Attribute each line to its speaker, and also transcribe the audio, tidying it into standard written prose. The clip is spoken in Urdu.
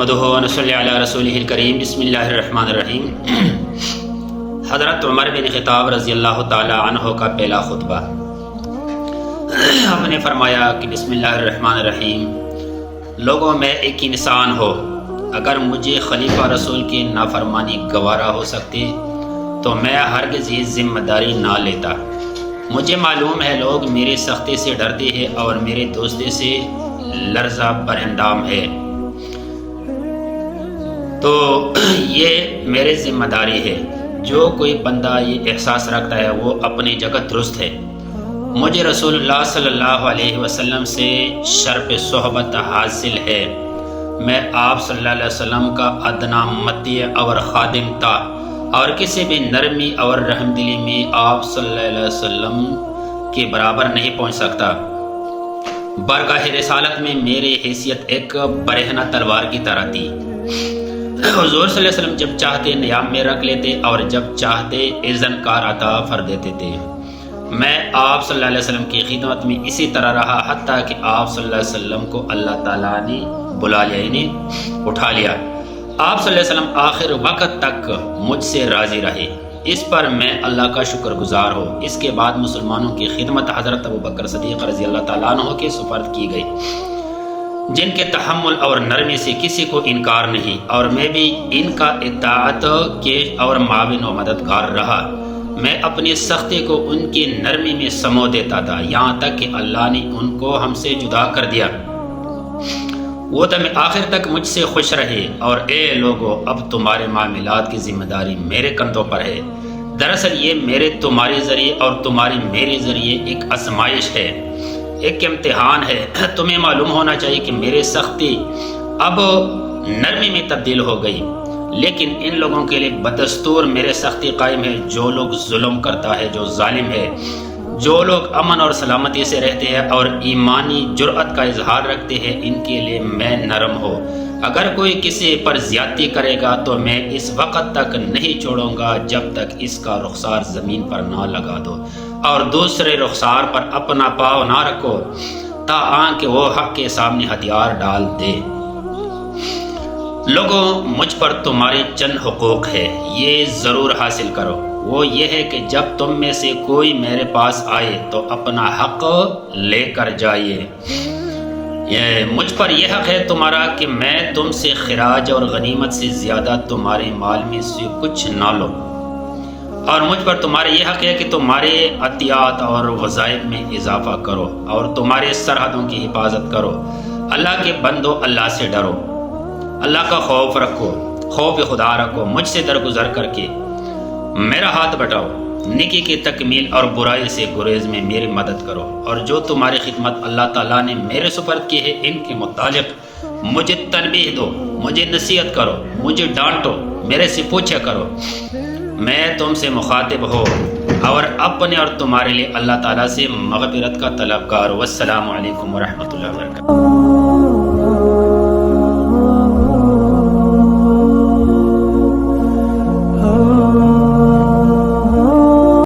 Speaker 1: نحمدہ ونصلی علی رسولہ الکریم بسم اللہ الرحمن الرحیم۔ حضرت عمر بن خطاب رضی اللہ تعالی عنہ کا پہلا خطبہ۔ آپ نے فرمایا کہ بسم اللہ الرحمن الرحیم، لوگوں میں ایک انسان ہو، اگر مجھے خلیفہ رسول کی نافرمانی گوارا ہو سکتی تو میں ہرگز یہ ذمہ داری نہ لیتا۔ مجھے معلوم ہے لوگ میرے سختی سے ڈرتے ہیں اور میرے دوستی سے لرزہ برہندام ہے، تو یہ میرے ذمہ داری ہے۔ جو کوئی بندہ یہ احساس رکھتا ہے وہ اپنی جگہ درست ہے۔ مجھے رسول اللہ صلی اللہ علیہ وسلم سے شرف صحبت حاصل ہے۔ میں آپ صلی اللہ علیہ وسلم کا ادنا مطیع اور خادم تھا، اور کسی بھی نرمی اور رحم دلی میں آپ صلی اللہ علیہ وسلم کے برابر نہیں پہنچ سکتا۔ بارگاہ رسالت میں میری حیثیت ایک برہنہ تلوار کی طرح تھی۔ حضور صلی اللہ علیہ وسلم جب چاہتے نیام میں رکھ لیتے اور جب چاہتے اذن کار عطا فر دیتے تھے۔ میں آپ صلی اللہ علیہ وسلم کی خدمت میں اسی طرح رہا، حتیٰ کہ آپ صلی اللہ علیہ وسلم کو اللہ تعالیٰ نے بلا لیا، یعنی اٹھا لیا۔ آپ صلی اللہ علیہ وسلم آخر وقت تک مجھ سے راضی رہے، اس پر میں اللہ کا شکر گزار ہوں۔ اس کے بعد مسلمانوں کی خدمت حضرت ابوبکر صدیق رضی اللہ تعالیٰ عنہ کے سپرد کی گئی، جن کے تحمل اور نرمی سے کسی کو انکار نہیں، اور میں بھی ان کا اطاعت کے اور معاون و مددگار رہا۔ میں اپنی سختی کو ان کی نرمی میں سمو دیتا تھا، یہاں تک کہ اللہ نے ان کو ہم سے جدا کر دیا۔ وہ تو میں آخر تک مجھ سے خوش رہے، اور اے لوگو، اب تمہارے معاملات کی ذمہ داری میرے کندھوں پر ہے۔ دراصل یہ میرے تمہارے ذریعے اور تمہارے میرے ذریعے ایک آزمائش ہے، ایک امتحان ہے۔ تمہیں معلوم ہونا چاہیے کہ میری سختی اب نرمی میں تبدیل ہو گئی، لیکن ان لوگوں کے لیے بدستور میرے سختی قائم ہے۔ جو لوگ ظلم کرتا ہے، جو ظالم ہے، جو لوگ امن اور سلامتی سے رہتے ہیں اور ایمانی جرأت کا اظہار رکھتے ہیں، ان کے لیے میں نرم ہوں۔ اگر کوئی کسی پر زیادتی کرے گا تو میں اس وقت تک نہیں چھوڑوں گا جب تک اس کا رخسار زمین پر نہ لگا دو، اور دوسرے رخسار پر اپنا پاؤں نہ رکھو، تاکہ کہ وہ حق کے سامنے ہتھیار ڈال دے۔ لوگوں، مجھ پر تمہارے چند حقوق ہے، یہ ضرور حاصل کرو۔ وہ یہ ہے کہ جب تم میں سے کوئی میرے پاس آئے تو اپنا حق لے کر جائیے۔ مجھ پر یہ حق ہے تمہارا کہ میں تم سے خراج اور غنیمت سے زیادہ تمہارے مال میں سے کچھ نہ لو، اور مجھ پر تمہارا یہ حق ہے کہ تمہارے عطیات اور وظائف میں اضافہ کرو اور تمہارے سرحدوں کی حفاظت کرو۔ اللہ کے بندو، اللہ سے ڈرو، اللہ کا خوف رکھو، خوف خدا رکھو۔ مجھ سے درگزر کر کے میرا ہاتھ بٹاؤ، نیکی کی تکمیل اور برائی سے گریز میں میری مدد کرو، اور جو تمہاری خدمت اللہ تعالیٰ نے میرے سپرد کی ہے ان کے متعلق مجھے تنبیہ دو، مجھے نصیحت کرو، مجھے ڈانٹو، میرے سے پوچھا کرو۔ میں تم سے مخاطب ہو اور اپنے اور تمہارے لیے اللہ تعالیٰ سے مغفرت کا طلبگار۔ والسلام علیکم ورحمۃ اللہ وبرکاتہ۔